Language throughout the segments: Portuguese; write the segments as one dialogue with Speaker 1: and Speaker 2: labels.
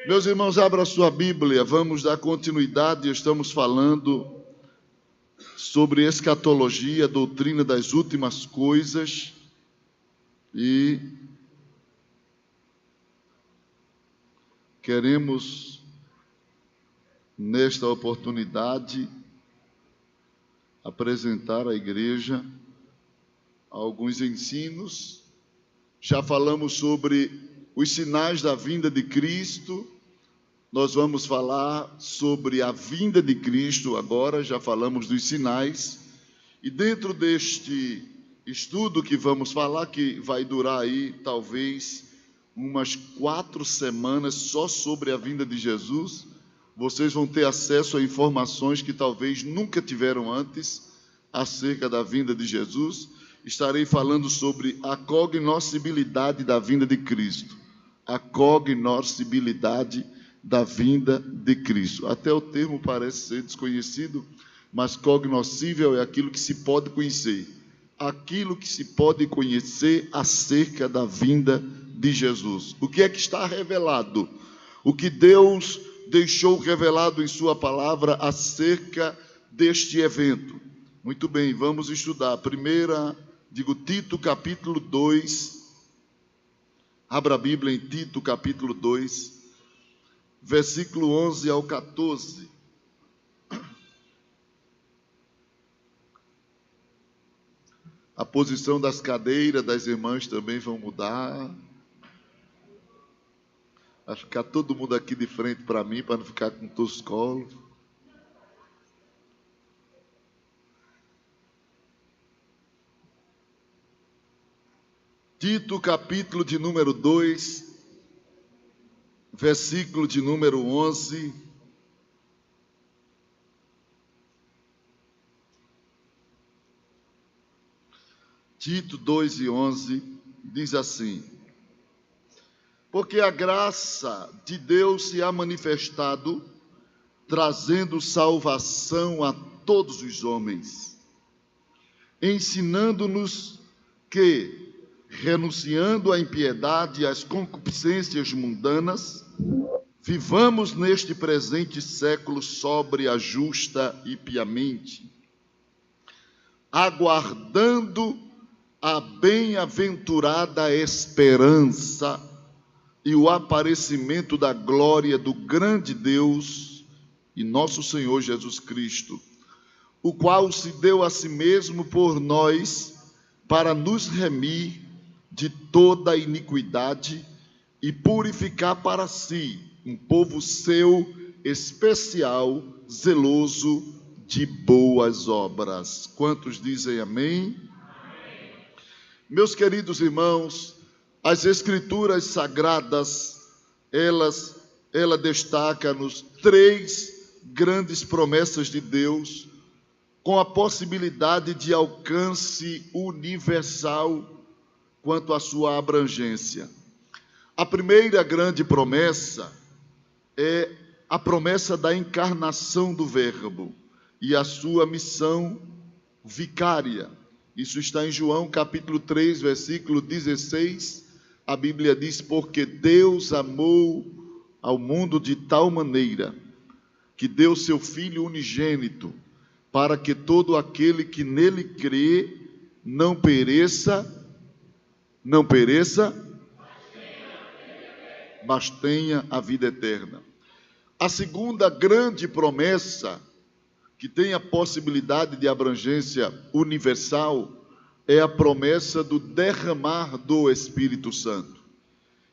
Speaker 1: Meus irmãos, abra a sua Bíblia, vamos dar continuidade. Estamos falando sobre escatologia, doutrina das últimas coisas, e queremos, nesta oportunidade, apresentar à igreja alguns ensinos. Já falamos sobre os sinais da vinda de Cristo. Nós vamos falar sobre a vinda de Cristo agora, já falamos dos sinais. E dentro deste estudo que vamos falar, que vai durar aí talvez umas 4 semanas só sobre a vinda de Jesus, vocês vão ter acesso a informações que talvez nunca tiveram antes acerca da vinda de Jesus. Estarei falando sobre a cognoscibilidade da vinda de Cristo. A cognoscibilidade da vinda de Cristo. Até o termo parece ser desconhecido, mas cognoscível é aquilo que se pode conhecer. Aquilo que se pode conhecer acerca da vinda de Jesus. O que é que está revelado? O que Deus deixou revelado em sua palavra acerca deste evento. Muito bem, vamos estudar. Tito capítulo 2. Abra a Bíblia em Tito capítulo 2. Versículo 11 ao 14. A posição das cadeiras das irmãs também vão mudar. Vai ficar todo mundo aqui de frente para mim, para não ficar com toscolo. Tito capítulo de número 2. Versículo de número 11. Tito 2 e 11 diz assim: porque a graça de Deus se há manifestado, trazendo salvação a todos os homens, ensinando-nos que, renunciando à impiedade e às concupiscências mundanas, vivamos neste presente século sóbria, justa e piamente, aguardando a bem-aventurada esperança e o aparecimento da glória do grande Deus e nosso Senhor Jesus Cristo, o qual se deu a si mesmo por nós para nos remir de toda a iniquidade e purificar para si um povo seu especial, zeloso de boas obras. Quantos dizem amém? Amém. Meus queridos irmãos, as Escrituras Sagradas, ela destaca-nos 3 grandes promessas de Deus, com a possibilidade de alcance universal quanto à sua abrangência. A primeira grande promessa é a promessa da encarnação do Verbo e a sua missão vicária. Isso está em João capítulo 3, versículo 16. A Bíblia diz: porque Deus amou ao mundo de tal maneira que deu seu Filho unigênito, para que todo aquele que nele crê não pereça, mas tenha a vida eterna. A segunda grande promessa, que tem a possibilidade de abrangência universal, é a promessa do derramar do Espírito Santo.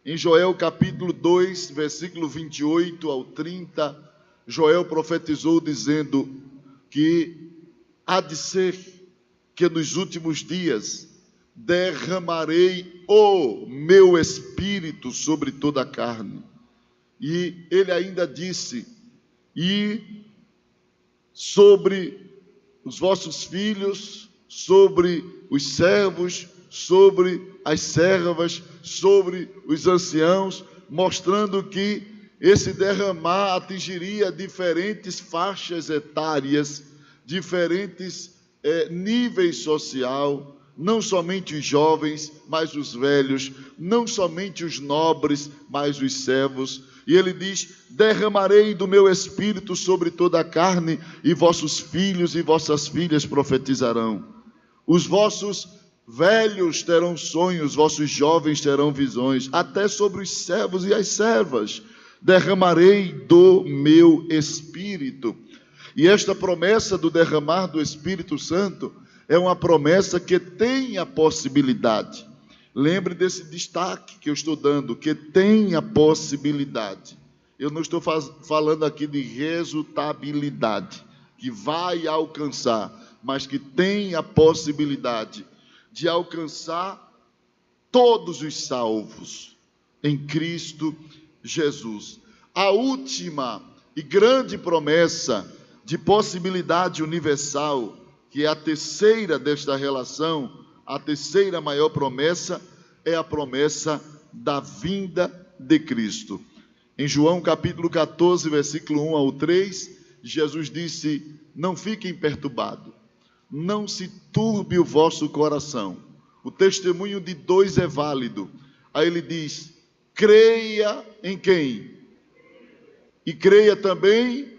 Speaker 1: Em Joel capítulo 2, versículo 28 ao 30, Joel profetizou dizendo que há de ser que nos últimos dias derramarei o meu Espírito sobre toda a carne. E ele ainda disse: e sobre os vossos filhos, sobre os servos, sobre as servas, sobre os anciãos, mostrando que esse derramar atingiria diferentes faixas etárias, diferentes níveis social, não somente os jovens, mas os velhos, não somente os nobres, mas os servos. E ele diz: derramarei do meu espírito sobre toda a carne, e vossos filhos e vossas filhas profetizarão. Os vossos velhos terão sonhos, vossos jovens terão visões, até sobre os servos e as servas derramarei do meu espírito. E esta promessa do derramar do Espírito Santo é uma promessa que tem a possibilidade. Lembre desse destaque que eu estou dando, que tem a possibilidade. Eu não estou falando aqui de resultabilidade, que vai alcançar, mas que tem a possibilidade de alcançar todos os salvos em Cristo Jesus. A última e grande promessa de possibilidade universal, que é a terceira desta relação, a terceira maior promessa, é a promessa da vinda de Cristo. Em João capítulo 14, versículo 1 ao 3, Jesus disse: não fiquem perturbados, não se turbe o vosso coração. O testemunho de dois é válido. Aí ele diz: creia em quem? E creia também.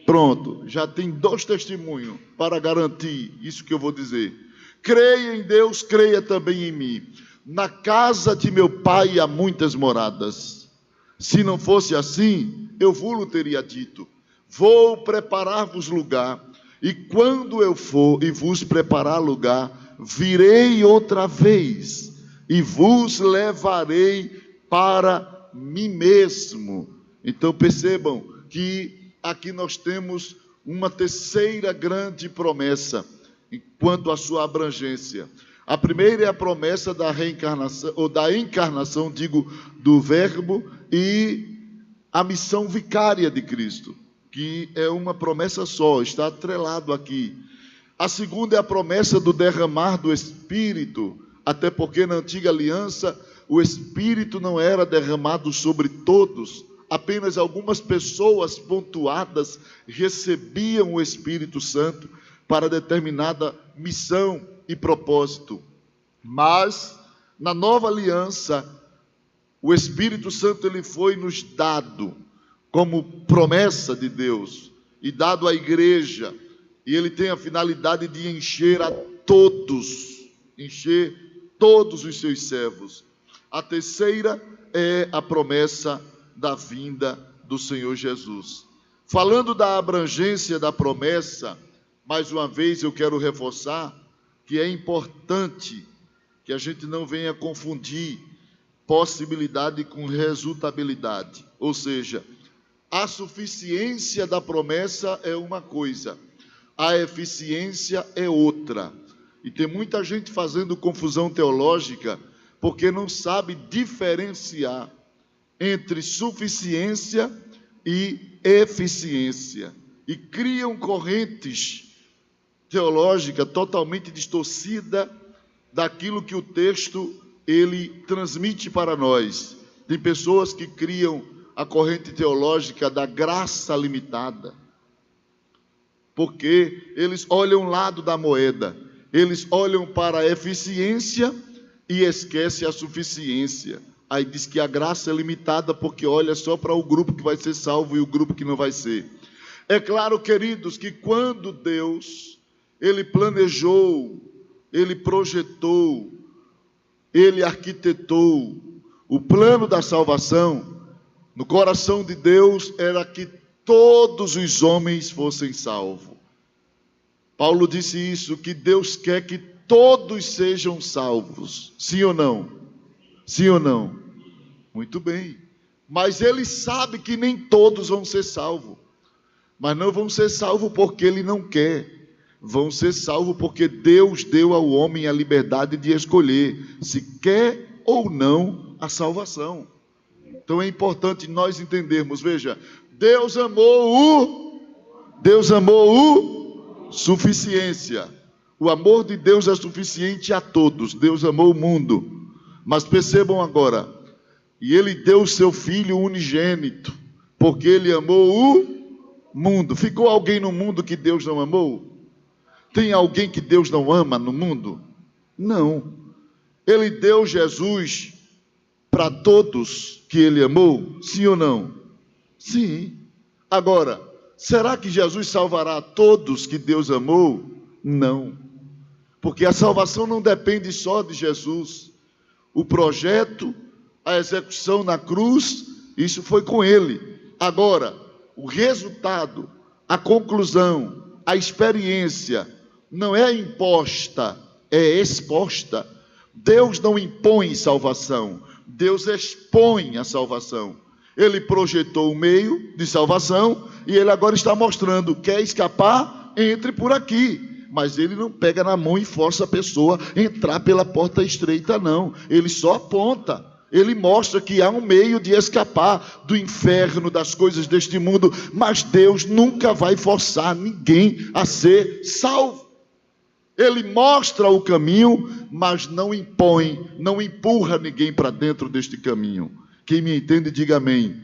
Speaker 1: Pronto, já tem dois testemunhos para garantir isso que eu vou dizer. Creia em Deus, creia também em mim. Na casa de meu pai há muitas moradas. Se não fosse assim, eu vos teria dito: vou preparar-vos lugar, e quando eu for e vos preparar lugar, virei outra vez e vos levarei para mim mesmo. Então percebam que aqui nós temos uma terceira grande promessa, quanto à sua abrangência. A primeira é a promessa da reencarnação, ou da encarnação, do Verbo, e a missão vicária de Cristo, que é uma promessa só, está atrelado aqui. A segunda é a promessa do derramar do Espírito, até porque na antiga aliança o Espírito não era derramado sobre todos, apenas algumas pessoas pontuadas recebiam o Espírito Santo para determinada missão e propósito. Mas na nova aliança, o Espírito Santo ele foi nos dado como promessa de Deus e dado à igreja, e ele tem a finalidade de encher todos os seus servos. A terceira é a promessa da vinda do Senhor Jesus. Falando da abrangência da promessa, mais uma vez eu quero reforçar que é importante que a gente não venha confundir possibilidade com resultabilidade. Ou seja, a suficiência da promessa é uma coisa, a eficiência é outra. E tem muita gente fazendo confusão teológica porque não sabe diferenciar entre suficiência e eficiência, e criam correntes teológicas totalmente distorcidas daquilo que o texto ele transmite para nós. Tem pessoas que criam a corrente teológica da graça limitada, porque eles olham um lado da moeda, eles olham para a eficiência e esquecem a suficiência. Aí diz que a graça é limitada porque olha só para o grupo que vai ser salvo e o grupo que não vai ser. É claro, queridos, que quando Deus, ele planejou, ele projetou, ele arquitetou o plano da salvação, no coração de Deus era que todos os homens fossem salvos. Paulo disse isso, que Deus quer que todos sejam salvos. Sim ou não? Sim ou não? Muito bem, mas ele sabe que nem todos vão ser salvos, mas não vão ser salvos porque ele não quer, vão ser salvos porque Deus deu ao homem a liberdade de escolher se quer ou não a salvação. Então é importante nós entendermos, veja, Deus amou suficiência, o amor de Deus é suficiente a todos, Deus amou o mundo, mas percebam agora, e ele deu o seu Filho unigênito, porque ele amou o mundo. Ficou alguém no mundo que Deus não amou? Tem alguém que Deus não ama no mundo? Não. Ele deu Jesus para todos que ele amou? Sim ou não? Sim. Agora, será que Jesus salvará todos que Deus amou? Não. Porque a salvação não depende só de Jesus. O projeto, a execução na cruz, isso foi com ele. Agora, o resultado, a conclusão, a experiência não é imposta, é exposta. Deus não impõe salvação, Deus expõe a salvação. Ele projetou o meio de salvação e ele agora está mostrando: quer escapar? Entre por aqui. Mas ele não pega na mão e força a pessoa a entrar pela porta estreita, não. Ele só aponta. Ele mostra que há um meio de escapar do inferno, das coisas deste mundo. Mas Deus nunca vai forçar ninguém a ser salvo. Ele mostra o caminho, mas não impõe, não empurra ninguém para dentro deste caminho. Quem me entende, diga amém.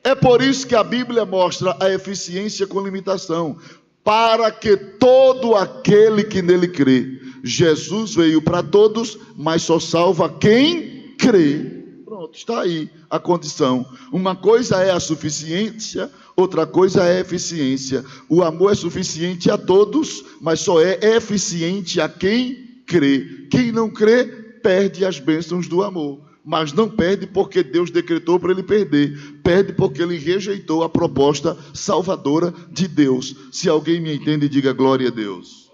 Speaker 1: É por isso que a Bíblia mostra a eficiência com limitação. Para que todo aquele que nele crê. Jesus veio para todos, mas só salva quem crê. Pronto, está aí a condição. Uma coisa é a suficiência, outra coisa é a eficiência. O amor é suficiente a todos, mas só é eficiente a quem crê. Quem não crê, perde as bênçãos do amor. Mas não perde porque Deus decretou para ele perder. Perde porque ele rejeitou a proposta salvadora de Deus. Se alguém me entende, diga glória a Deus.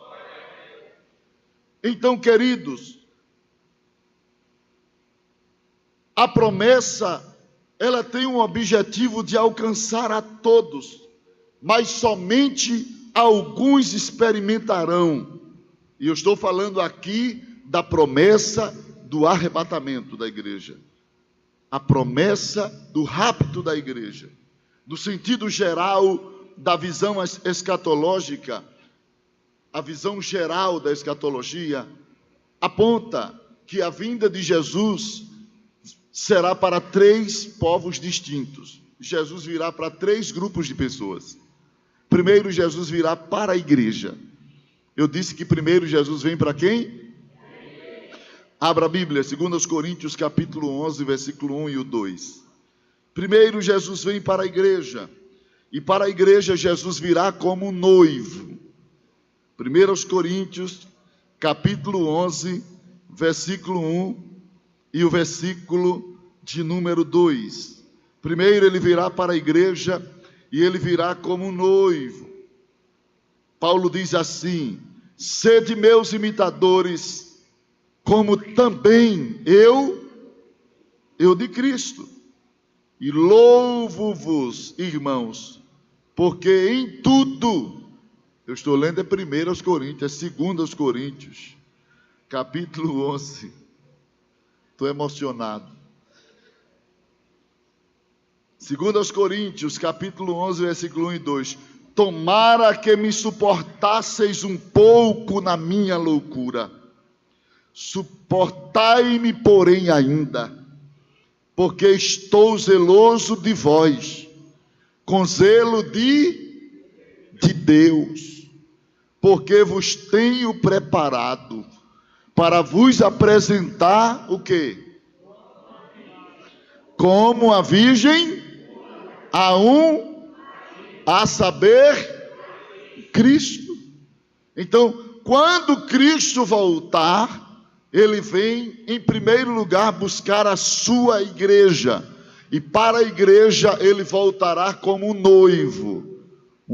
Speaker 1: Então, queridos, a promessa, ela tem um objetivo de alcançar a todos, mas somente alguns experimentarão. E eu estou falando aqui da promessa do arrebatamento da igreja, a promessa do rapto da igreja. No sentido geral da visão escatológica, a visão geral da escatologia aponta que a vinda de Jesus será para 3 povos distintos. Jesus virá para 3 grupos de pessoas. Primeiro, Jesus virá para a igreja. Eu disse que primeiro Jesus vem para quem? Abra a Bíblia, 2 Coríntios capítulo 11, versículo 1 e o 2. Primeiro Jesus vem para a igreja, e para a igreja Jesus virá como noivo. 1 Coríntios capítulo 11, versículo 1 e o versículo de número 2. Primeiro ele virá para a igreja, e ele virá como noivo. Paulo diz assim: sede meus imitadores, como também eu de Cristo. E louvo-vos, irmãos, porque em tudo, eu estou lendo 1 Coríntios, 2 Coríntios, capítulo 11, estou emocionado. 2 Coríntios, capítulo 11, versículo 1 e 2. Tomara que me suportasseis um pouco na minha loucura. Suportai-me, porém, ainda, porque estou zeloso de vós, com zelo de Deus, porque vos tenho preparado para vos apresentar o quê? Como a virgem, a saber, Cristo. Então, quando Cristo voltar, ele vem, em primeiro lugar, buscar a sua igreja. E para a igreja, ele voltará como um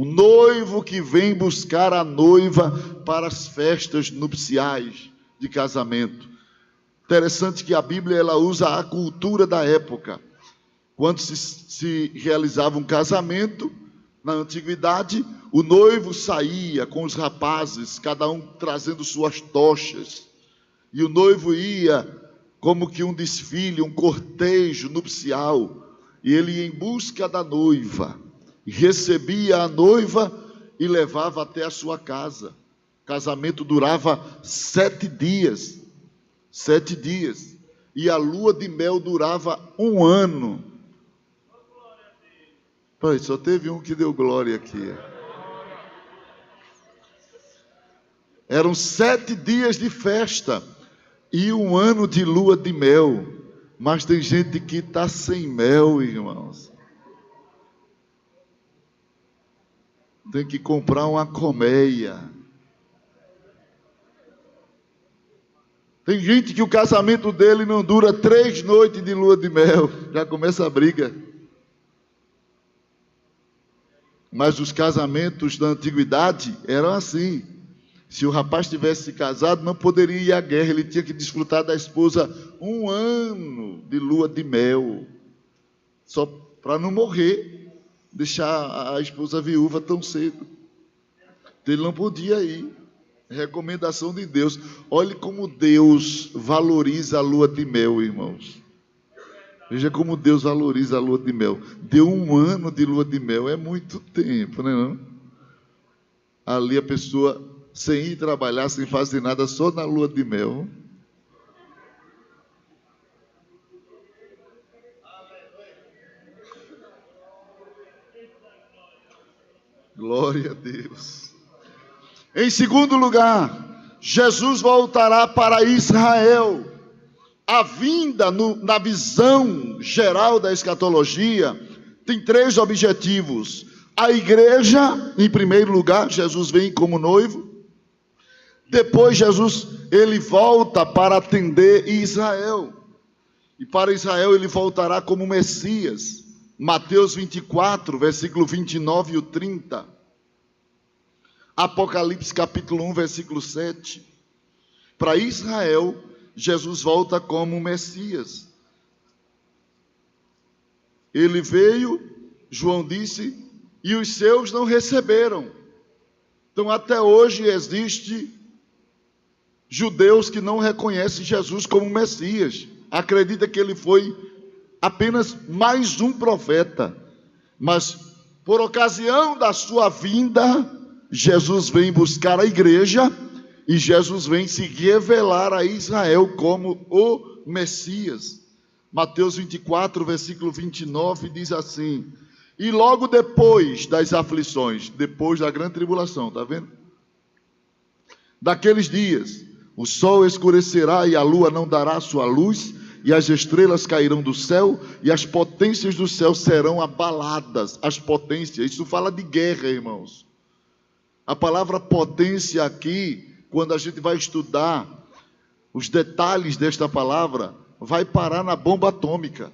Speaker 1: noivo que vem buscar a noiva para as festas nupciais de casamento. Interessante que a Bíblia ela usa a cultura da época. Quando se realizava um casamento, na antiguidade, o noivo saía com os rapazes, cada um trazendo suas tochas. E o noivo ia como que um desfile, um cortejo nupcial. E ele ia em busca da noiva. Recebia a noiva e levava até a sua casa. O casamento durava 7 dias. 7 dias. E a lua de mel durava 1 ano. Pai, só teve um que deu glória aqui. Eram 7 dias de festa. E 1 ano de lua de mel. Mas tem gente que está sem mel, irmãos. tem que comprar uma colmeia. Tem gente que o casamento dele não dura 3 noites de lua de mel, já começa a briga. Mas os casamentos da antiguidade eram assim. Se o rapaz tivesse casado, não poderia ir à guerra, ele tinha que desfrutar da esposa 1 ano de lua de mel, só para não morrer, deixar a esposa viúva tão cedo. Ele não podia ir. Recomendação de Deus. Olhe como Deus valoriza a lua de mel, irmãos. Veja como Deus valoriza a lua de mel. Deu 1 ano de lua de mel, é muito tempo, né? Não? Ali a pessoa, sem ir trabalhar, sem fazer nada, só na lua de mel. Glória a Deus. Em segundo lugar, Jesus voltará para Israel. A vinda na visão geral da escatologia tem 3 objetivos. A igreja, em primeiro lugar, Jesus vem como noivo. Depois Jesus, ele volta para atender Israel. E para Israel ele voltará como Messias. Mateus 24, versículo 29 e o 30. Apocalipse capítulo 1, versículo 7. Para Israel, Jesus volta como Messias. Ele veio, João disse, e os seus não receberam. Então até hoje existe judeus que não reconhecem Jesus como Messias. Acredita que ele foi apenas mais um profeta. Mas por ocasião da sua vinda, Jesus vem buscar a igreja e Jesus vem se revelar a Israel como o Messias. Mateus 24, versículo 29 diz assim: e logo depois das aflições, depois da grande tribulação, está vendo? Daqueles dias, o sol escurecerá e a lua não dará sua luz, e as estrelas cairão do céu, e as potências do céu serão abaladas. As potências, isso fala de guerra, irmãos. A palavra potência aqui, quando a gente vai estudar os detalhes desta palavra, vai parar na bomba atômica.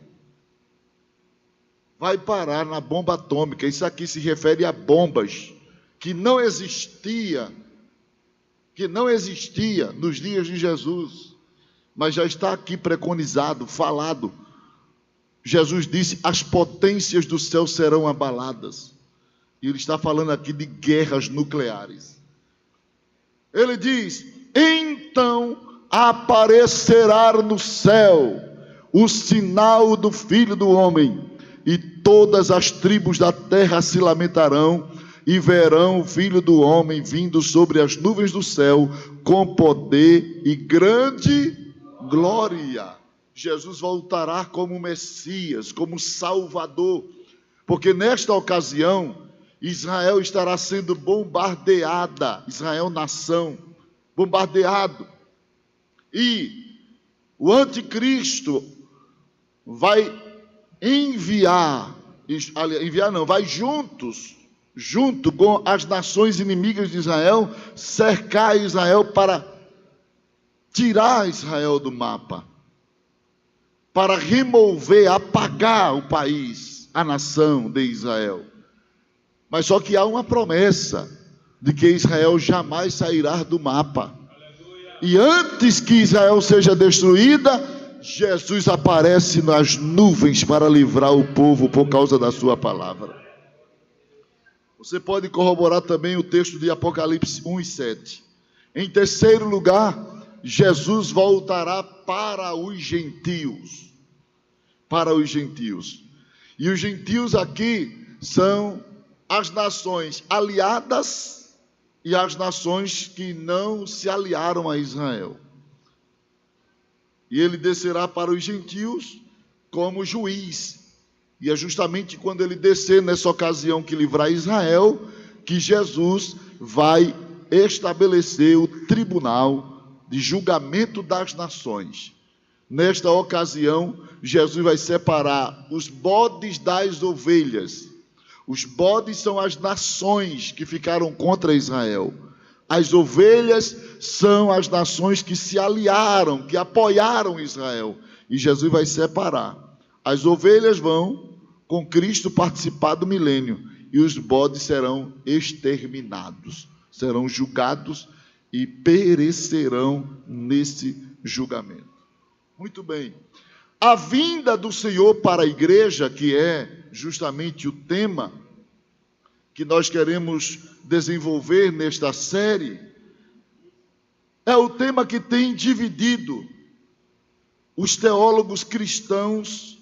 Speaker 1: Vai parar na bomba atômica. Isso aqui se refere a bombas que não existia nos dias de Jesus, mas já está aqui preconizado, falado. Jesus disse: as potências do céu serão abaladas. E ele está falando aqui de guerras nucleares. Ele diz: então aparecerá no céu o sinal do Filho do Homem, e todas as tribos da terra se lamentarão, e verão o Filho do Homem vindo sobre as nuvens do céu, com poder e grande glória. Jesus voltará como Messias, como Salvador, porque nesta ocasião Israel estará sendo bombardeada, Israel nação, bombardeado, e o anticristo vai vai junto com as nações inimigas de Israel, cercar Israel para tirar Israel do mapa, para remover, apagar o país, a nação de Israel. Mas só que há uma promessa de que Israel jamais sairá do mapa. E antes que Israel seja destruída, Jesus aparece nas nuvens para livrar o povo por causa da sua palavra. Você pode corroborar também o texto de Apocalipse 1 e 7. Em terceiro lugar, Jesus voltará para os gentios. Para os gentios. E os gentios aqui são as nações aliadas e as nações que não se aliaram a Israel. E ele descerá para os gentios como juiz. E é justamente quando ele descer nessa ocasião que livrar Israel, que Jesus vai estabelecer o tribunal de julgamento das nações. Nesta ocasião, Jesus vai separar os bodes das ovelhas. Os bodes são as nações que ficaram contra Israel. As ovelhas são as nações que se aliaram, que apoiaram Israel. E Jesus vai separar. As ovelhas vão com Cristo participar do milênio. E os bodes serão exterminados. Serão julgados e perecerão nesse julgamento. Muito bem. A vinda do Senhor para a igreja, que é justamente o tema que nós queremos desenvolver nesta série, é o tema que tem dividido os teólogos cristãos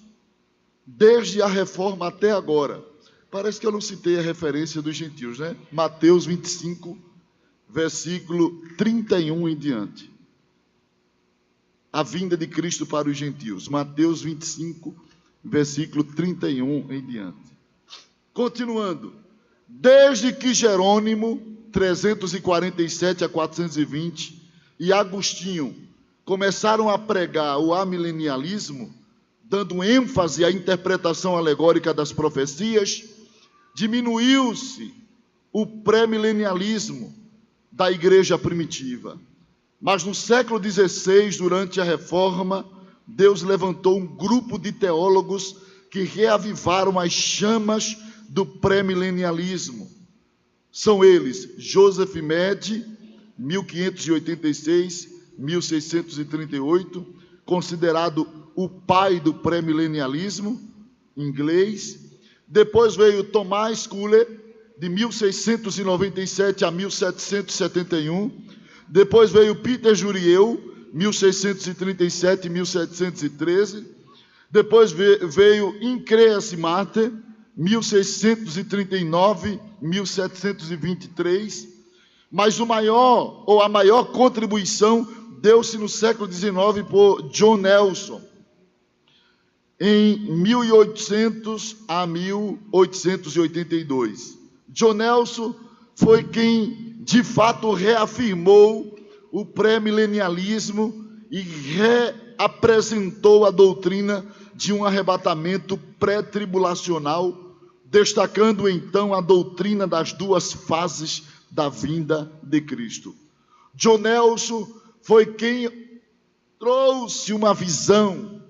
Speaker 1: desde a reforma até agora. Parece que eu não citei a referência dos gentios, né? Mateus 25, versículo 31 em diante. A vinda de Cristo para os gentios. Mateus 25, versículo 31 em diante. Continuando. Desde que Jerônimo, 347 a 420, e Agostinho começaram a pregar o amilenialismo, dando ênfase à interpretação alegórica das profecias, diminuiu-se o pré-milenialismo da igreja primitiva. Mas no século XVI, durante a Reforma, Deus levantou um grupo de teólogos que reavivaram as chamas do pré-milenialismo. São eles Joseph Mede, 1586-1638, considerado o pai do pré-milenialismo inglês. Depois veio Thomas Fuller, de 1697 a 1771. Depois veio Peter Jurieu, 1637 e 1713. Depois veio Increas Marte, 1639, 1723. Mas a maior contribuição deu-se no século XIX por John Nelson, em 1800 a 1882. John Nelson foi quem, de fato, reafirmou o pré-milenialismo e reapresentou a doutrina de um arrebatamento pré-tribulacional, destacando então a doutrina das duas fases da vinda de Cristo. John Nelson foi quem trouxe uma visão,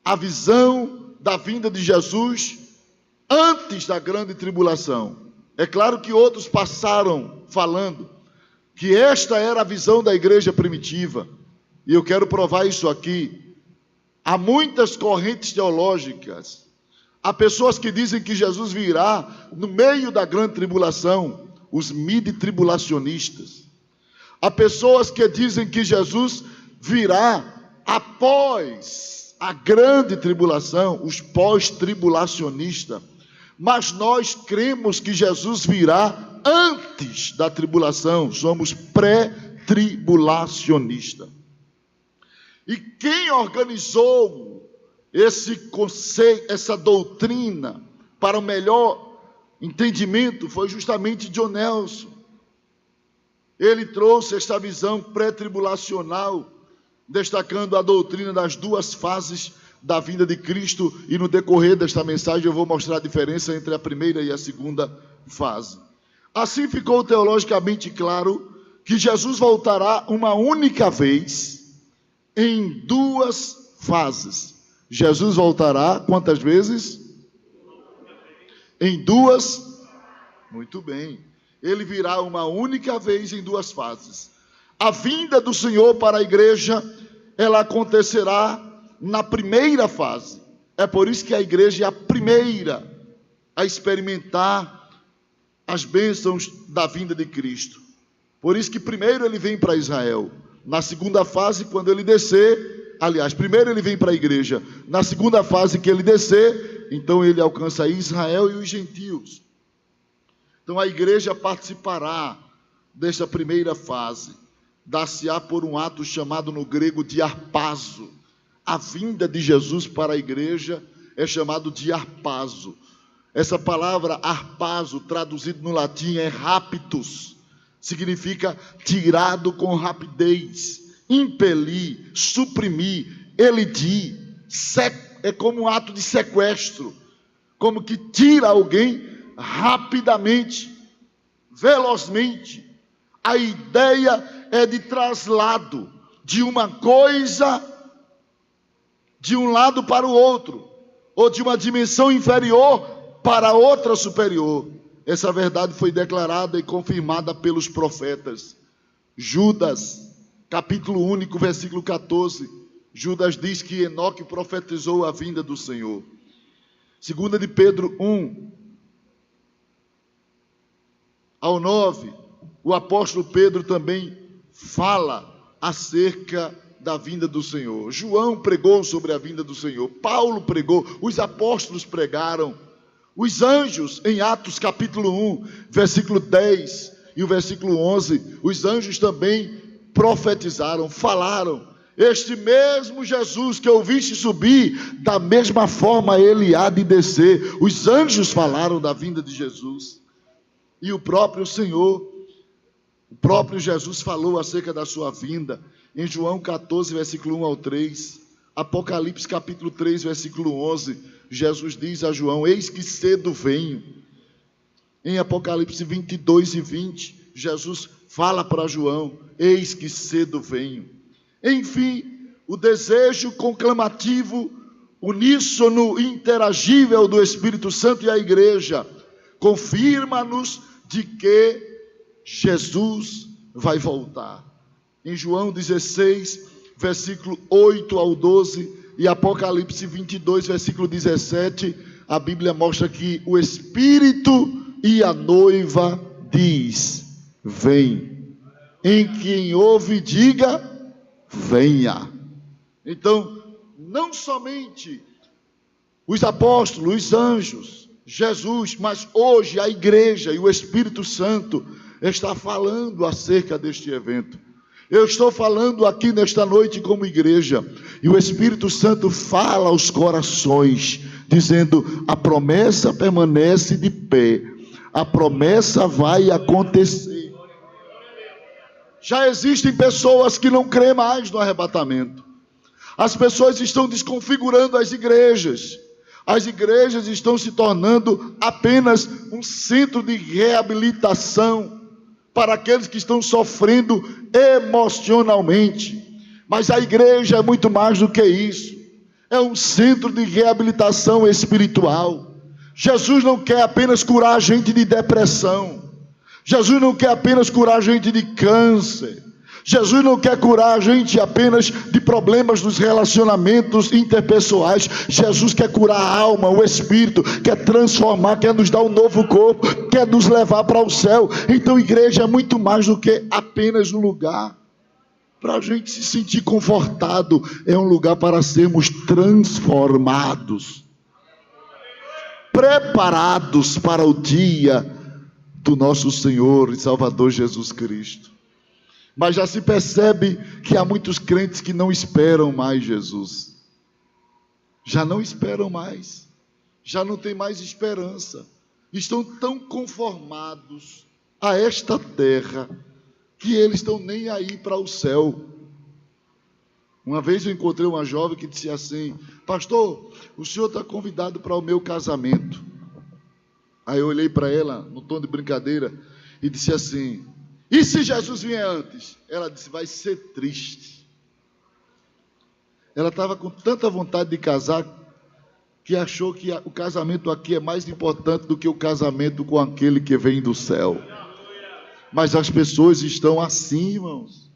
Speaker 1: a visão da vinda de Jesus antes da grande tribulação. É claro que outros passaram falando que esta era a visão da igreja primitiva, e eu quero provar isso aqui. Há muitas correntes teológicas, há pessoas que dizem que Jesus virá no meio da grande tribulação, os mid-tribulacionistas. Há pessoas que dizem que Jesus virá após a grande tribulação, os pós-tribulacionistas. Mas nós cremos que Jesus virá antes da tribulação, somos pré-tribulacionistas. E quem organizou esse conceito, essa doutrina, para o melhor entendimento, foi justamente John Nelson. Ele trouxe esta visão pré-tribulacional, destacando a doutrina das duas fases da vinda de Cristo, e no decorrer desta mensagem eu vou mostrar a diferença entre a primeira e a segunda fase. Assim ficou teologicamente claro que Jesus voltará uma única vez em duas fases. Jesus voltará quantas vezes? Em duas. Muito bem. Ele virá uma única vez em duas fases. A vinda do Senhor para a igreja, ela acontecerá na primeira fase. É por isso que a igreja é a primeira a experimentar as bênçãos da vinda de Cristo. Por isso que primeiro ele vem para Israel. Na segunda fase, quando ele descer, aliás, primeiro ele vem para a igreja. Na segunda fase que ele descer, então ele alcança Israel e os gentios. Então a igreja participará desta primeira fase. Dar-se-á por um ato chamado no grego de harpazo. A vinda de Jesus para a igreja é chamado de harpazo. Essa palavra harpazo, traduzido no latim, é raptus. Significa tirado com rapidez, impelir, suprimir, elidir. É como um ato de sequestro. como que tira alguém rapidamente, velozmente. A ideia é de traslado de uma coisa de um lado para o outro, ou de uma dimensão inferior para outra superior. Essa verdade foi declarada e confirmada pelos profetas. Judas, capítulo único, versículo 14. Judas diz que Enoque profetizou a vinda do Senhor. 2 de Pedro 1 ao 9, o apóstolo Pedro também fala acerca da vinda do Senhor. João pregou sobre a vinda do Senhor. Paulo pregou, os apóstolos pregaram. Os anjos, em Atos capítulo 1, versículo 10 e o versículo 11, os anjos também profetizaram, falaram. Este mesmo Jesus que ouviste subir, da mesma forma ele há de descer. Os anjos falaram da vinda de Jesus. E o próprio Senhor, o próprio Jesus falou acerca da sua vinda. Em João 14, versículo 1 ao 3. Apocalipse capítulo 3, versículo 11. Jesus diz a João: eis que cedo venho. Em Apocalipse 22 e 20, Jesus fala para João: eis que cedo venho. Enfim, o desejo conclamativo, uníssono, interagível do Espírito Santo e a igreja confirma-nos de que Jesus vai voltar. Em João 16, versículo 8 ao 12, e Apocalipse 22, versículo 17, a Bíblia mostra que o Espírito e a noiva diz: vem. Em quem ouve, diga: venha. Então, não somente os apóstolos, os anjos, Jesus, mas hoje a igreja e o Espírito Santo está falando acerca deste evento. Eu estou falando aqui nesta noite como igreja, e o Espírito Santo fala aos corações, dizendo: a promessa permanece de pé, a promessa vai acontecer. Já existem pessoas que não creem mais no arrebatamento. As pessoas estão desconfigurando as igrejas. As igrejas estão se tornando apenas um centro de reabilitação para aqueles que estão sofrendo emocionalmente. Mas a igreja é muito mais do que isso. É um centro de reabilitação espiritual. Jesus não quer apenas curar a gente de depressão. Jesus não quer apenas curar a gente de câncer. Jesus não quer curar a gente apenas de problemas dos relacionamentos interpessoais. Jesus quer curar a alma, o espírito, quer transformar, quer nos dar um novo corpo, quer nos levar para o céu. Então, igreja é muito mais do que apenas um lugar para a gente se sentir confortado. É um lugar para sermos transformados, preparados para o dia do nosso Senhor e Salvador Jesus Cristo. Mas já se percebe que há muitos crentes que não esperam mais Jesus. Já não esperam mais. Já não tem mais esperança. Estão tão conformados a esta terra que eles estão nem aí para o céu. Uma vez eu encontrei uma jovem que disse assim: pastor, o senhor está convidado para o meu casamento. Aí eu olhei para ela, no tom de brincadeira, e disse assim: e se Jesus vier antes? Ela disse: vai ser triste. Ela estava com tanta vontade de casar, que achou que o casamento aqui é mais importante do que o casamento com aquele que vem do céu. Mas as pessoas estão assim, irmãos.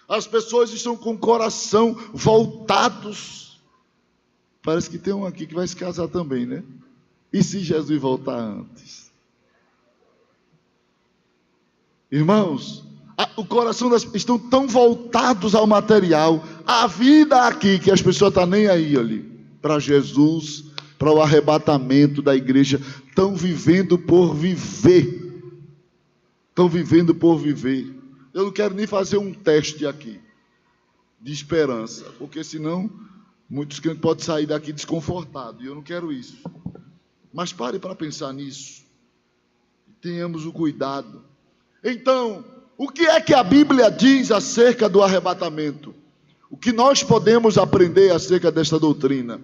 Speaker 1: As pessoas estão com o coração voltados. Parece que tem um aqui que vai se casar também, né? E se Jesus voltar antes? Irmãos, o coração das pessoas estão tão voltados ao material, à vida aqui, que as pessoas estão nem aí ali para Jesus, para o arrebatamento da igreja. Estão vivendo por viver. Estão vivendo por viver. Eu não quero nem fazer um teste aqui de esperança, porque senão muitos crentes podem sair daqui desconfortados, e eu não quero isso. Mas pare para pensar nisso. Tenhamos o cuidado. Então, o que é que a Bíblia diz acerca do arrebatamento? O que nós podemos aprender acerca desta doutrina?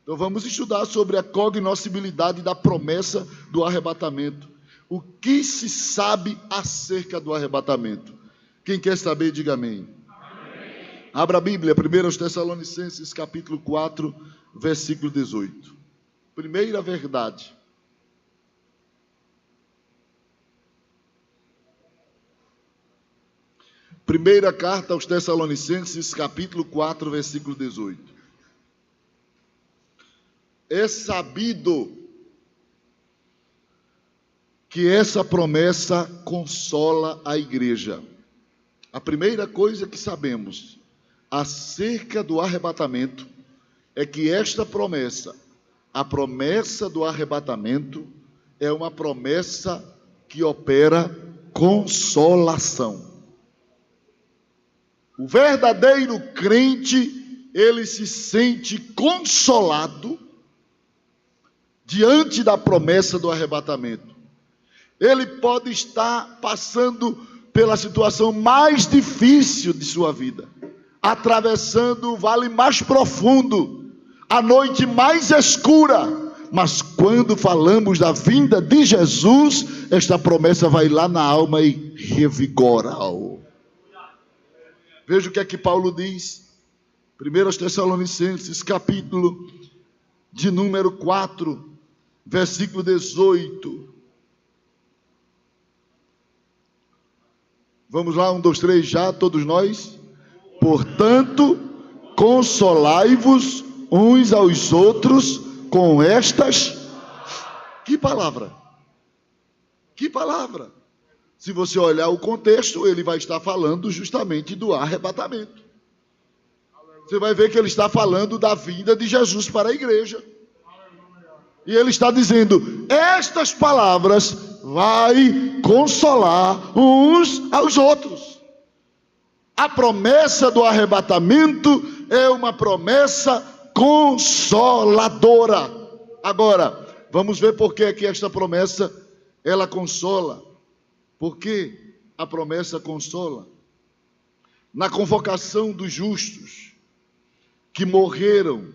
Speaker 1: Então vamos estudar sobre a cognoscibilidade da promessa do arrebatamento. O que se sabe acerca do arrebatamento? Quem quer saber, diga amém. Amém. Abra a Bíblia, 1 Tessalonicenses, capítulo 4, versículo 18. Primeira verdade. Primeira carta aos Tessalonicenses, capítulo 4, versículo 18. É sabido que essa promessa consola a igreja. A primeira coisa que sabemos acerca do arrebatamento é que esta promessa, a promessa do arrebatamento, é uma promessa que opera consolação. O verdadeiro crente, ele se sente consolado diante da promessa do arrebatamento. Ele pode estar passando pela situação mais difícil de sua vida, atravessando o vale mais profundo, a noite mais escura, mas quando falamos da vinda de Jesus, esta promessa vai lá na alma e revigora-o. Veja o que é que Paulo diz, 1 Tessalonicenses, capítulo de número 4, versículo 18. Vamos lá, 1, 2, 3, já, todos nós. Portanto, consolai-vos uns aos outros com estas... Que palavra? Que palavra? Se você olhar o contexto, ele vai estar falando justamente do arrebatamento. Você vai ver que ele está falando da vinda de Jesus para a igreja. E ele está dizendo, estas palavras vai consolar uns aos outros. A promessa do arrebatamento é uma promessa consoladora. Agora, vamos ver por que aqui esta promessa, ela consola. Por que a promessa consola? Na convocação dos justos que morreram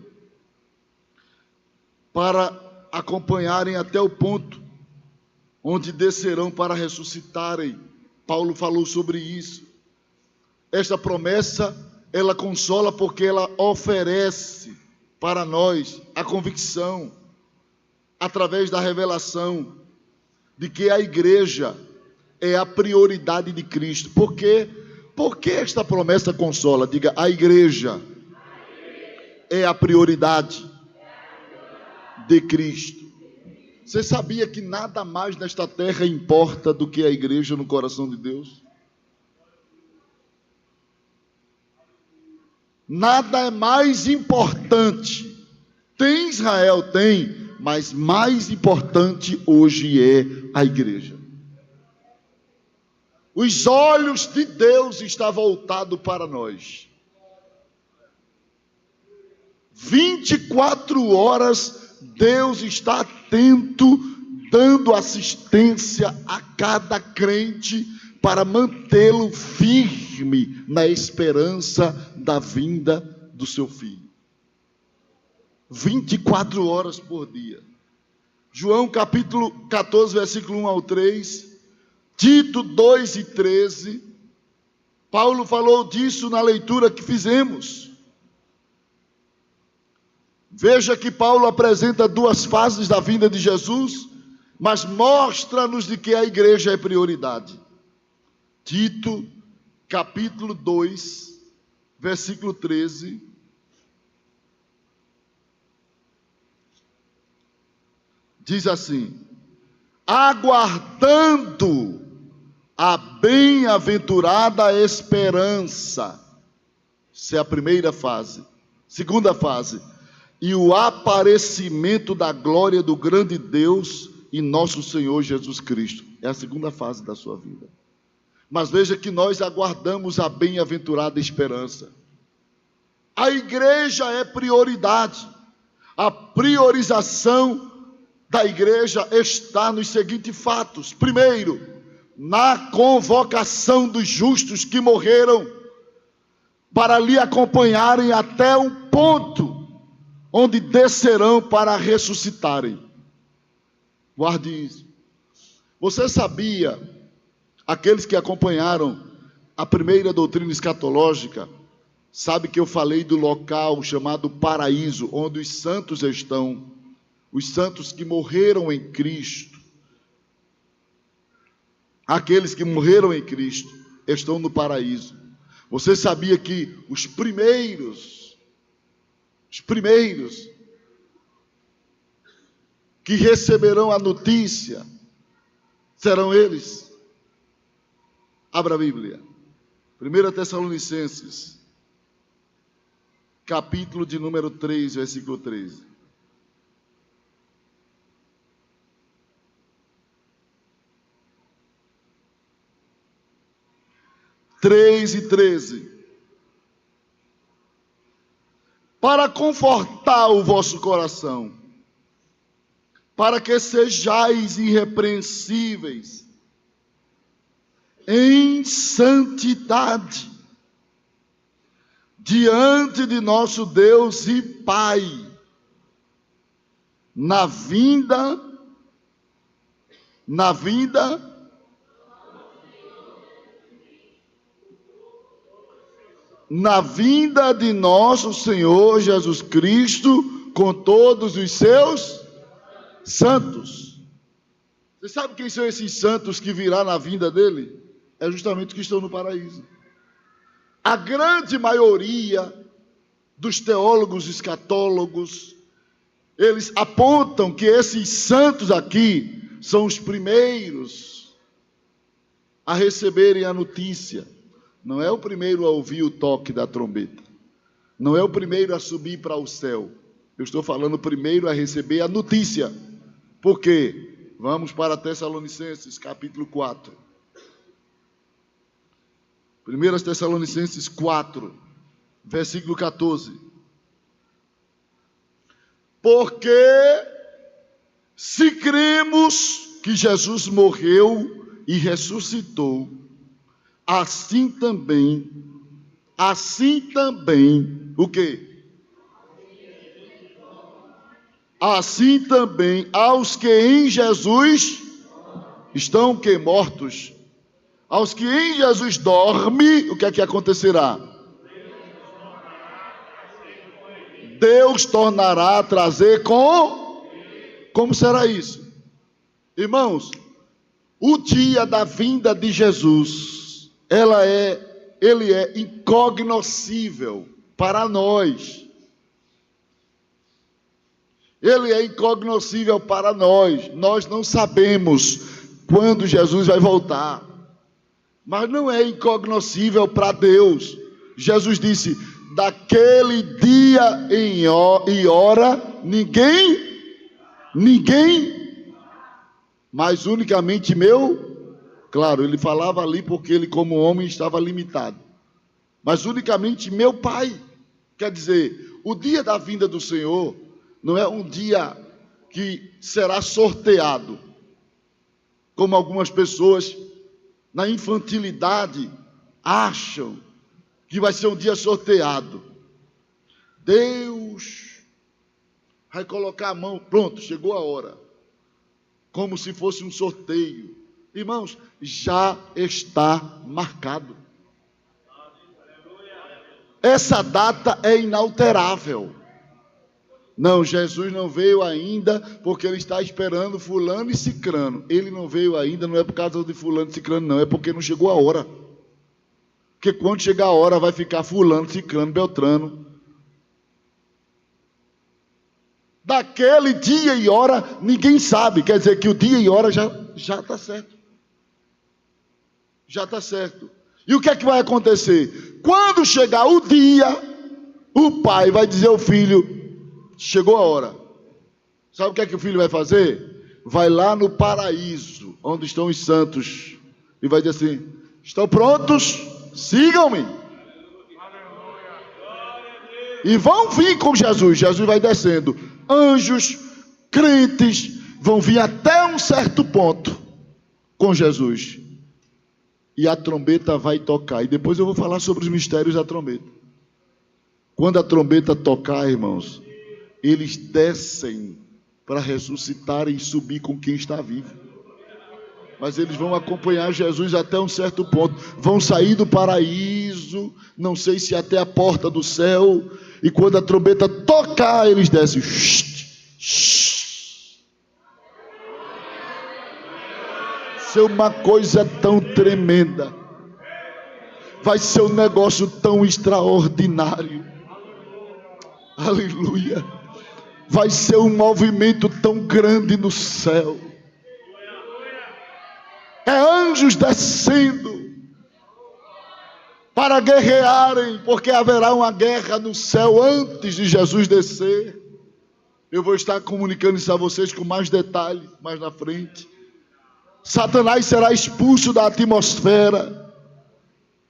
Speaker 1: para acompanharem até o ponto onde descerão para ressuscitarem. Paulo falou sobre isso. Esta promessa, ela consola porque ela oferece para nós a convicção, através da revelação, de que a igreja é a prioridade de Cristo. Por quê? Por que esta promessa consola? Diga, a igreja é a prioridade de Cristo. Você sabia que nada mais nesta terra importa do que a igreja no coração de Deus? Nada é mais importante. Tem Israel, tem, mas mais importante hoje é a igreja. Os olhos de Deus estão voltados para nós. 24 horas Deus está atento, dando assistência a cada crente para mantê-lo firme na esperança da vinda do seu filho. 24 horas por dia. João capítulo 14, versículo 1 ao 3, Tito 2 e 13, Paulo falou disso na leitura que fizemos. Veja que Paulo apresenta duas fases da vinda de Jesus, mas mostra-nos de que a igreja é prioridade. Tito, capítulo 2, versículo 13. Diz assim: aguardando a bem-aventurada esperança. Essa é a primeira fase. Segunda fase, e o aparecimento da glória do grande Deus e nosso Senhor Jesus Cristo. É a segunda fase da sua vida. Mas veja que nós aguardamos a bem-aventurada esperança. A igreja é prioridade. A priorização da igreja está nos seguintes fatos. Primeiro, na convocação dos justos que morreram para lhe acompanharem até um ponto onde descerão para ressuscitarem. Guarde isso. Você sabia, aqueles que acompanharam a primeira doutrina escatológica, sabe que eu falei do local chamado paraíso, onde os santos estão, os santos que morreram em Cristo. Aqueles que morreram em Cristo estão no paraíso. Você sabia que os primeiros que receberão a notícia serão eles? Abra a Bíblia. 1 Tessalonicenses, capítulo de número 3, versículo 13. 3:13. Para confortar o vosso coração, para que sejais irrepreensíveis em santidade diante de nosso Deus e Pai, na vinda de nosso Senhor Jesus Cristo com todos os seus santos. Você sabe quem são esses santos que virá na vinda dele? É justamente os que estão no paraíso. A grande maioria dos teólogos escatólogos, eles apontam que esses santos aqui são os primeiros a receberem a notícia. Não é o primeiro a ouvir o toque da trombeta. Não é o primeiro a subir para o céu. Eu estou falando primeiro a receber a notícia. Por quê? Vamos para Tessalonicenses, capítulo 4. 1 Tessalonicenses 4, versículo 14. Porque se cremos que Jesus morreu e ressuscitou, assim também, o quê? Assim também, aos que em Jesus estão o quê? Mortos. Aos que em Jesus dormem, o que é que acontecerá? Deus tornará a trazer com... Como será isso? Irmãos, o dia da vinda de Jesus, ele é incognoscível para nós. Ele é incognoscível para nós. Nós não sabemos quando Jesus vai voltar. Mas não é incognoscível para Deus. Jesus disse: daquele dia e hora, ninguém, mas unicamente meu. Claro, ele falava ali porque ele, como homem, estava limitado. Mas unicamente meu Pai. Quer dizer, o dia da vinda do Senhor não é um dia que será sorteado, como algumas pessoas na infantilidade acham que vai ser um dia sorteado. Deus vai colocar a mão, pronto, chegou a hora, como se fosse um sorteio. Irmãos, já está marcado. Essa data é inalterável. Não, Jesus não veio ainda porque ele está esperando fulano e cicrano. Ele não veio ainda, não é por causa de fulano e cicrano, não. É porque não chegou a hora. Porque quando chegar a hora vai ficar fulano, cicrano, beltrano. Daquele dia e hora ninguém sabe. Quer dizer que o dia e hora já está certo. Já está certo. E o que é que vai acontecer? Quando chegar o dia, o pai vai dizer ao filho: chegou a hora. Sabe o que é que o filho vai fazer? Vai lá no paraíso, onde estão os santos, e vai dizer assim: estão prontos? Sigam-me. E vão vir com Jesus. Jesus vai descendo. Anjos, crentes, vão vir até um certo ponto com Jesus. E a trombeta vai tocar. E depois eu vou falar sobre os mistérios da trombeta. Quando a trombeta tocar, irmãos, eles descem para ressuscitarem e subir com quem está vivo. Mas eles vão acompanhar Jesus até um certo ponto. Vão sair do paraíso, não sei se até a porta do céu, e quando a trombeta tocar, eles descem. Isso é uma coisa tão tremenda. Vai ser um negócio tão extraordinário. Aleluia. Vai ser um movimento tão grande no céu. É anjos descendo para guerrearem, porque haverá uma guerra no céu antes de Jesus descer. Eu vou estar comunicando isso a vocês com mais detalhe mais na frente. Satanás será expulso da atmosfera.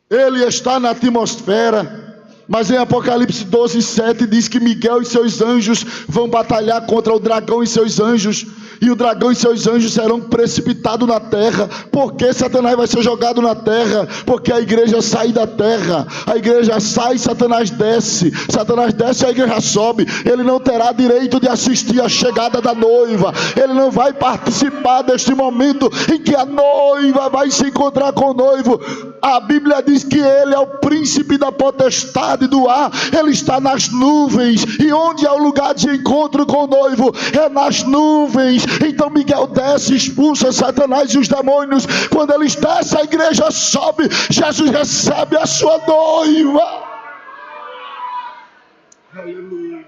Speaker 1: Ele está na atmosfera. Mas em Apocalipse 12:7 diz que Miguel e seus anjos vão batalhar contra o dragão e seus anjos. E o dragão e seus anjos serão precipitados na terra. Porque Satanás vai ser jogado na terra? Porque a igreja sai da terra. A igreja sai, Satanás desce. Satanás desce, a igreja sobe. Ele não terá direito de assistir a chegada da noiva. Ele não vai participar deste momento em que a noiva vai se encontrar com o noivo. A Bíblia diz que ele é o príncipe da potestade do ar. Ele está nas nuvens. E onde é o lugar de encontro com o noivo? É nas nuvens. Então Miguel desce, expulsa Satanás e os demônios. Quando eles descem, a igreja sobe. Jesus recebe a sua noiva. Aleluia.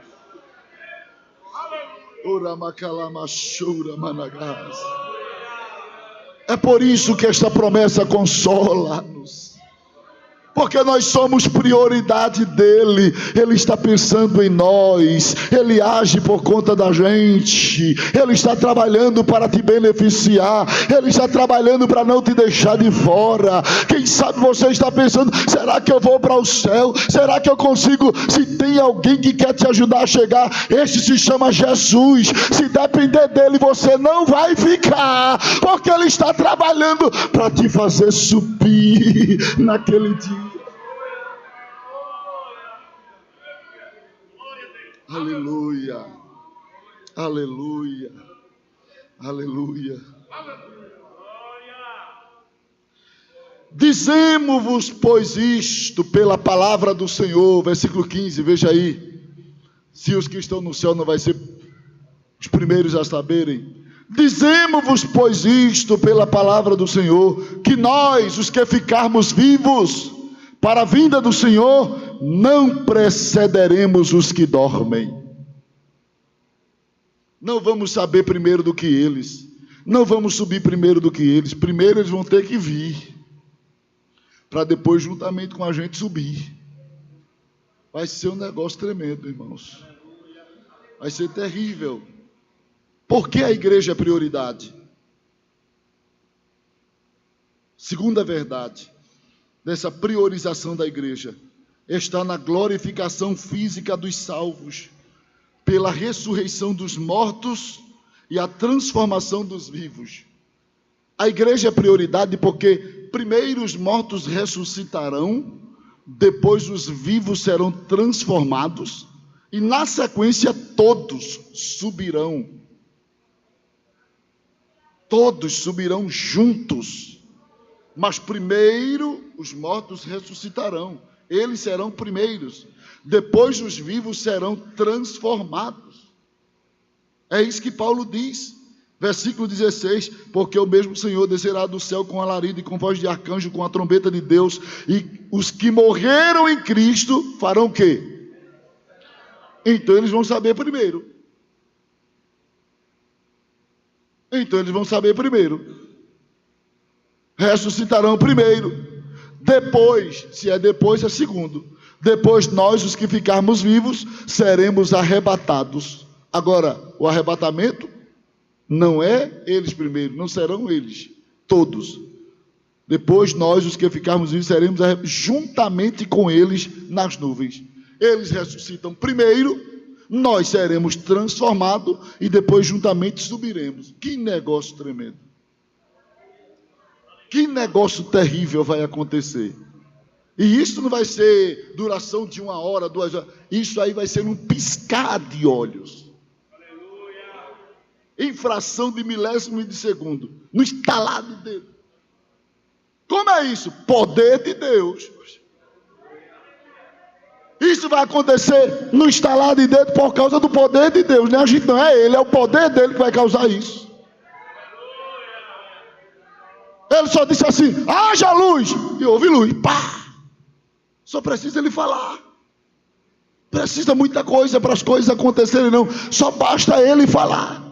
Speaker 1: É por isso que esta promessa consola-nos. Porque nós somos prioridade dele. Ele está pensando em nós. Ele age por conta da gente. Ele está trabalhando para te beneficiar. Ele está trabalhando para não te deixar de fora. Quem sabe você está pensando: será que eu vou para o céu? Será que eu consigo? Se tem alguém que quer te ajudar a chegar, este se chama Jesus. Se depender dele, você não vai ficar. Porque ele está trabalhando para te fazer subir naquele dia. Aleluia, aleluia, aleluia. Dizemos-vos, pois, isto pela palavra do Senhor. Versículo 15, veja aí. Se os que estão no céu não vai ser os primeiros a saberem. Dizemos-vos, pois, isto pela palavra do Senhor, que nós, os que ficarmos vivos para a vinda do Senhor, não precederemos os que dormem. Não vamos saber primeiro do que eles. Não vamos subir primeiro do que eles. Primeiro eles vão ter que vir, para depois, juntamente com a gente, subir. Vai ser um negócio tremendo, irmãos. Vai ser terrível. Por que a igreja é prioridade? Segunda verdade dessa priorização da igreja está na glorificação física dos salvos, pela ressurreição dos mortos e a transformação dos vivos. A igreja é prioridade porque primeiro os mortos ressuscitarão, depois os vivos serão transformados e na sequência todos subirão. Todos subirão juntos. Mas primeiro os mortos ressuscitarão. Eles serão primeiros. Depois os vivos serão transformados. É isso que Paulo diz. Versículo 16. Porque o mesmo Senhor descerá do céu com alarido e com voz de arcanjo, com a trombeta de Deus. E os que morreram em Cristo farão o quê? Então eles vão saber primeiro. Ressuscitarão primeiro. Depois, se é depois, é segundo. Depois nós, os que ficarmos vivos, seremos arrebatados. Agora, o arrebatamento não é eles primeiro, não serão eles, todos. Depois nós, os que ficarmos vivos, seremos juntamente com eles nas nuvens. Eles ressuscitam primeiro, nós seremos transformados e depois juntamente subiremos. Que negócio tremendo. Que negócio terrível vai acontecer. E isso não vai ser duração de 1 hora, 2 horas. Isso aí vai ser um piscar de olhos. Em fração de milésimo de segundo. No estalar de dedo. Como é isso? Poder de Deus. Isso vai acontecer no estalar de dedo por causa do poder de Deus. Não é a gente, não é Ele, é o poder dele que vai causar isso. Ele só disse assim: haja luz. E houve luz. Pá! Só precisa ele falar. Precisa muita coisa para as coisas acontecerem, não. Só basta ele falar.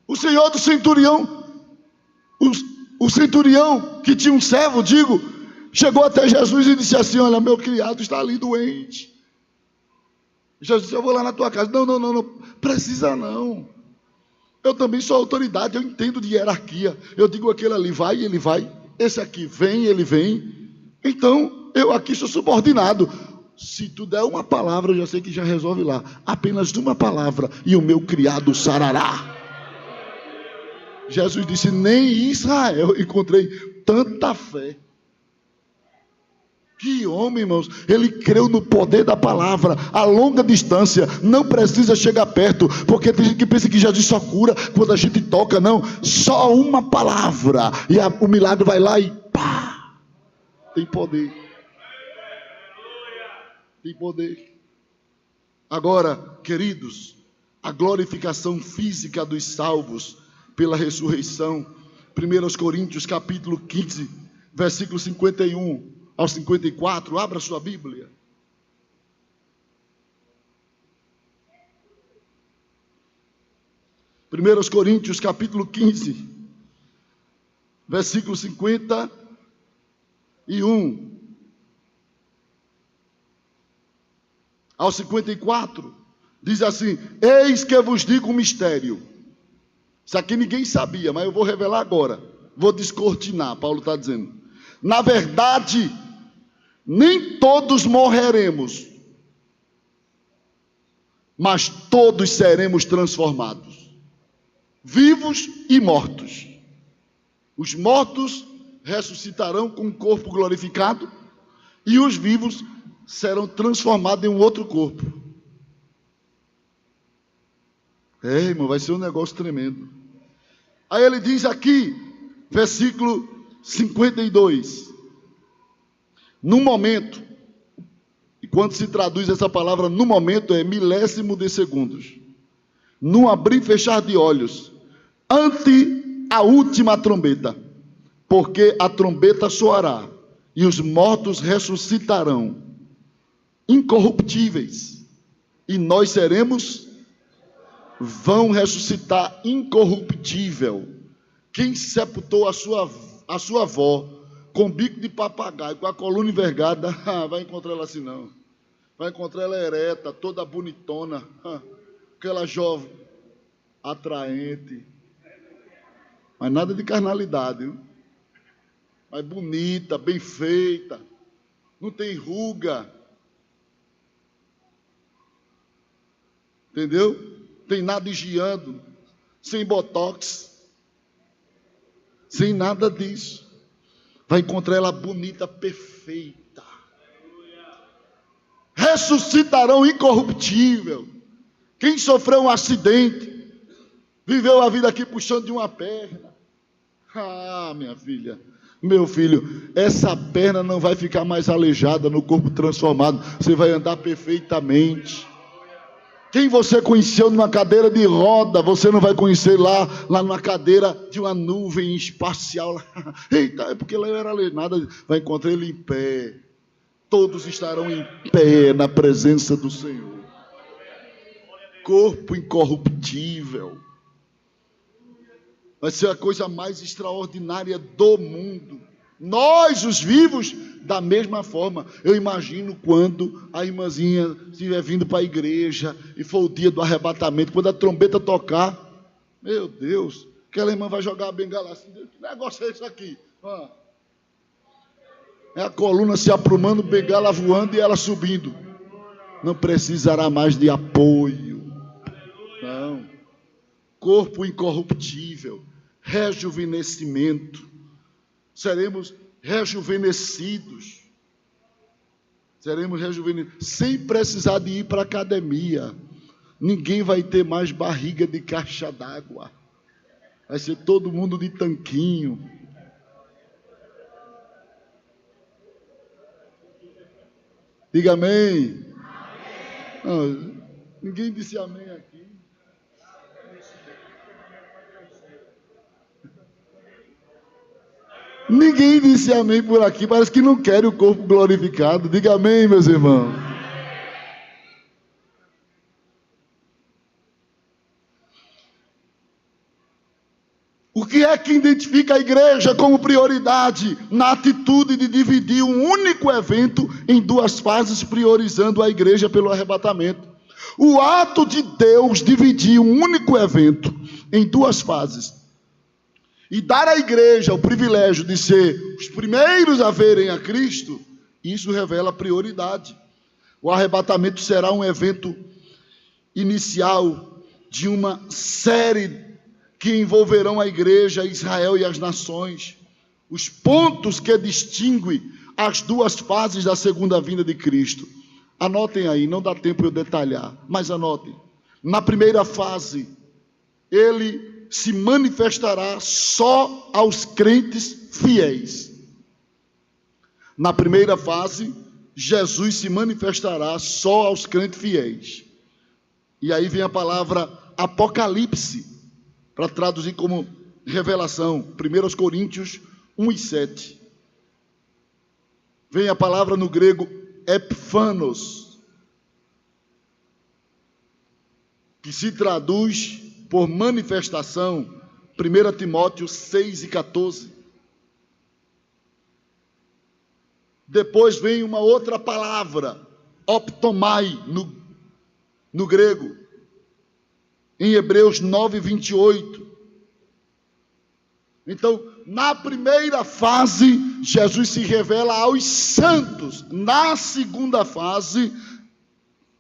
Speaker 1: O senhor do centurião, o centurião que tinha um servo, chegou até Jesus e disse assim: olha, meu criado está ali doente. Jesus disse: eu vou lá na tua casa. Não, precisa não. Eu também sou autoridade, eu entendo de hierarquia. Eu digo aquele ali vai, ele vai. Esse aqui vem, ele vem. Então, eu aqui sou subordinado. Se tu der uma palavra, eu já sei que já resolve lá. Apenas uma palavra e o meu criado sarará. Jesus disse: nem em Israel encontrei tanta fé. Que homem, irmãos. Ele creu no poder da palavra a longa distância. Não precisa chegar perto, porque tem gente que pensa que Jesus só cura quando a gente toca. Não, só uma palavra e o milagre vai lá e pá. Tem poder. Tem poder. Agora, queridos, a glorificação física dos salvos pela ressurreição. 1 Coríntios capítulo 15, versículo 51 ao 54. Abra sua Bíblia. Primeiros Coríntios capítulo 15, versículo 51. Ao 54, diz assim: eis que vos digo um mistério. Isso aqui ninguém sabia, mas eu vou revelar agora. Vou descortinar, Paulo está dizendo. Na verdade, nem todos morreremos, mas todos seremos transformados, vivos e mortos. Os mortos ressuscitarão com um corpo glorificado, e os vivos serão transformados em um outro corpo. Irmão, vai ser um negócio tremendo. Aí ele diz aqui, versículo 52. No momento, e quando se traduz essa palavra no momento, é milésimo de segundos. No abrir e fechar de olhos, ante a última trombeta. Porque a trombeta soará, e os mortos ressuscitarão, incorruptíveis, e nós vão ressuscitar incorruptível. Quem sepultou a sua avó com bico de papagaio, com a coluna envergada, vai encontrar ela assim não. Vai encontrar ela ereta, toda bonitona, aquela jovem, atraente, mas nada de carnalidade, viu? Mas bonita, bem feita, não tem ruga, entendeu? Tem nada higiando, sem botox, sem nada disso. Vai encontrar ela bonita, perfeita. Ressuscitarão incorruptível. Quem sofreu um acidente, viveu a vida aqui puxando de uma perna. Minha filha, meu filho, essa perna não vai ficar mais aleijada no corpo transformado. Você vai andar perfeitamente. Quem você conheceu numa cadeira de roda, você não vai conhecer lá numa cadeira de uma nuvem espacial. Eita, é porque lá era aleijada. Vai encontrar ele em pé. Todos estarão em pé na presença do Senhor. Corpo incorruptível. Vai ser a coisa mais extraordinária do mundo. Nós, os vivos, da mesma forma. Eu imagino quando a irmãzinha estiver vindo para a igreja e for o dia do arrebatamento, quando a trombeta tocar, meu Deus, aquela irmã vai jogar a bengala assim. Que negócio é isso aqui? É a coluna se aprumando, bengala voando e ela subindo. Não precisará mais de apoio. Não. Corpo incorruptível, rejuvenescimento. Seremos rejuvenescidos. Seremos rejuvenescidos, sem precisar de ir para a academia. Ninguém vai ter mais barriga de caixa d'água. Vai ser todo mundo de tanquinho. Diga amém. Não, ninguém disse amém aqui. Ninguém disse amém por aqui. Parece que não quer o corpo glorificado. Diga amém, meus irmãos. O que é que identifica a igreja como prioridade na atitude de dividir um único evento em duas fases, priorizando a igreja pelo arrebatamento? O ato de Deus dividir um único evento em duas fases e dar à igreja o privilégio de ser os primeiros a verem a Cristo, isso revela prioridade. O arrebatamento será um evento inicial de uma série que envolverão a igreja, Israel e as nações. Os pontos que distinguem as duas fases da segunda vinda de Cristo. Anotem aí, não dá tempo eu detalhar, mas anotem. Na primeira fase, ele se manifestará só aos crentes fiéis. Na primeira fase, Jesus se manifestará só aos crentes fiéis. E aí vem a palavra Apocalipse, para traduzir como revelação, 1 Coríntios 1:7. Vem a palavra no grego epiphanos, que se traduz por manifestação, 1 Timóteo 6:14. Depois vem uma outra palavra, optomai, no grego, em Hebreus 9:28. Então, na primeira fase, Jesus se revela aos santos. Na segunda fase,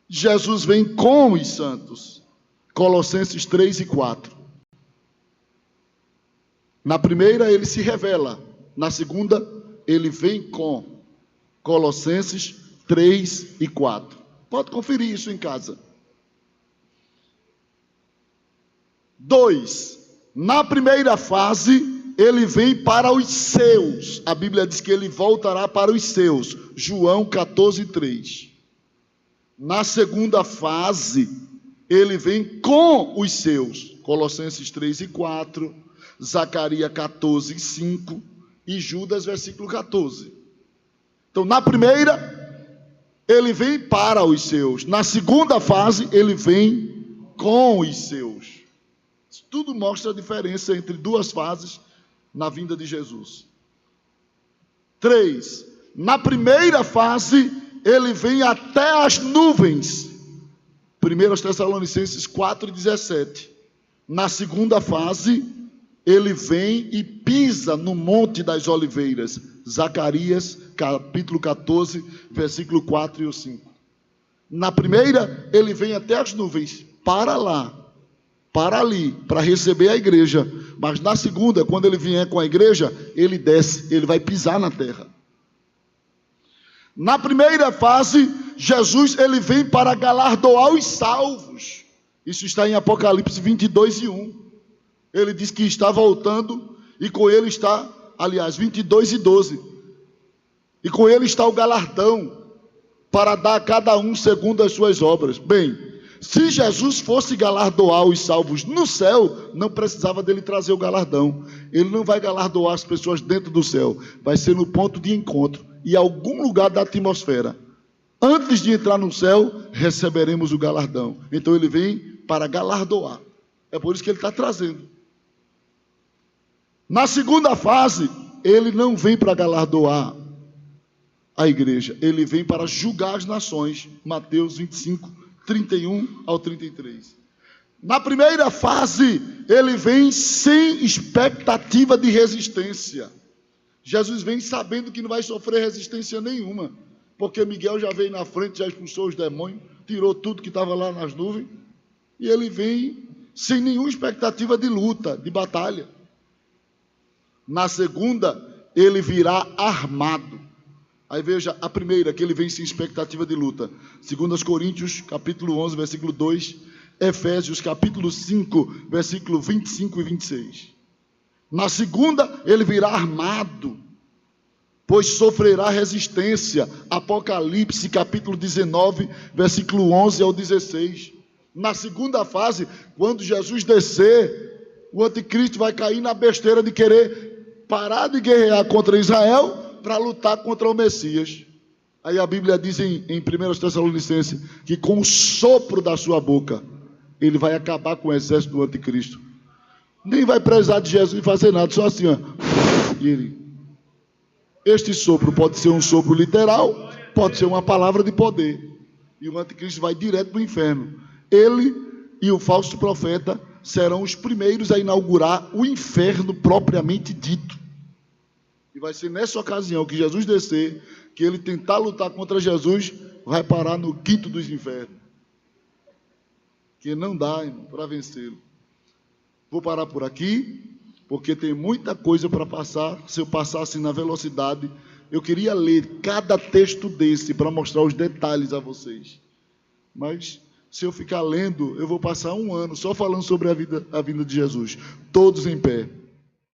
Speaker 1: Jesus vem com os santos. Colossenses 3:4. Na primeira, ele se revela. Na segunda, ele vem com. Colossenses 3:4. Pode conferir isso em casa. 2. Na primeira fase, ele vem para os seus. A Bíblia diz que ele voltará para os seus. João 14:3. Na segunda fase, ele vem com os seus. Colossenses 3:4, Zacarias 14:5 e Judas, versículo 14. Então, na primeira, ele vem para os seus. Na segunda fase, ele vem com os seus. Tudo mostra a diferença entre duas fases na vinda de Jesus. 3. Na primeira fase, ele vem até as nuvens. 1 Tessalonicenses 4:17. Na segunda fase, ele vem e pisa no Monte das Oliveiras. Zacarias, capítulo 14, versículo 4 e 5. Na primeira, ele vem até as nuvens, para lá, para ali, para receber a igreja. Mas na segunda, quando ele vier com a igreja, ele desce, ele vai pisar na terra. Na primeira fase, Jesus ele vem para galardoar os salvos. Isso está em Apocalipse 22:1. Ele diz que está voltando e com ele está, aliás, 22:12. E com ele está o galardão para dar a cada um segundo as suas obras. Bem, se Jesus fosse galardoar os salvos no céu, não precisava dele trazer o galardão. Ele não vai galardoar as pessoas dentro do céu. Vai ser no ponto de encontro, em algum lugar da atmosfera. Antes de entrar no céu, receberemos o galardão. Então ele vem para galardoar. É por isso que ele está trazendo. Na segunda fase, ele não vem para galardoar a igreja. Ele vem para julgar as nações. Mateus 25:31 ao 33. Na primeira fase, ele vem sem expectativa de resistência. Jesus vem sabendo que não vai sofrer resistência nenhuma, porque Miguel já veio na frente, já expulsou os demônios, tirou tudo que estava lá nas nuvens, e ele vem sem nenhuma expectativa de luta, de batalha. Na segunda, ele virá armado. Aí veja a primeira, que ele vem sem expectativa de luta. 2 Coríntios, capítulo 11, versículo 2. Efésios, capítulo 5, versículo 25 e 26. Na segunda, ele virá armado, pois sofrerá resistência. Apocalipse, capítulo 19, versículo 11 ao 16. Na segunda fase, quando Jesus descer, o anticristo vai cair na besteira de querer parar de guerrear contra Israel para lutar contra o Messias. Aí a Bíblia diz em 1 Tessalonicenses que com o sopro da sua boca ele vai acabar com o exército do anticristo. Nem vai precisar de Jesus fazer nada, só assim, ó. Este sopro pode ser um sopro literal, pode ser uma palavra de poder. E o anticristo vai direto para o inferno. Ele e o falso profeta serão os primeiros a inaugurar o inferno propriamente dito. E vai ser nessa ocasião que Jesus descer, que ele tentar lutar contra Jesus, vai parar no quinto dos infernos. Que não dá, irmão, para vencê-lo. Vou parar por aqui, porque tem muita coisa para passar. Se eu passasse na velocidade, eu queria ler cada texto desse para mostrar os detalhes a vocês. Mas se eu ficar lendo, eu vou passar um ano só falando sobre a vinda de Jesus. Todos em pé.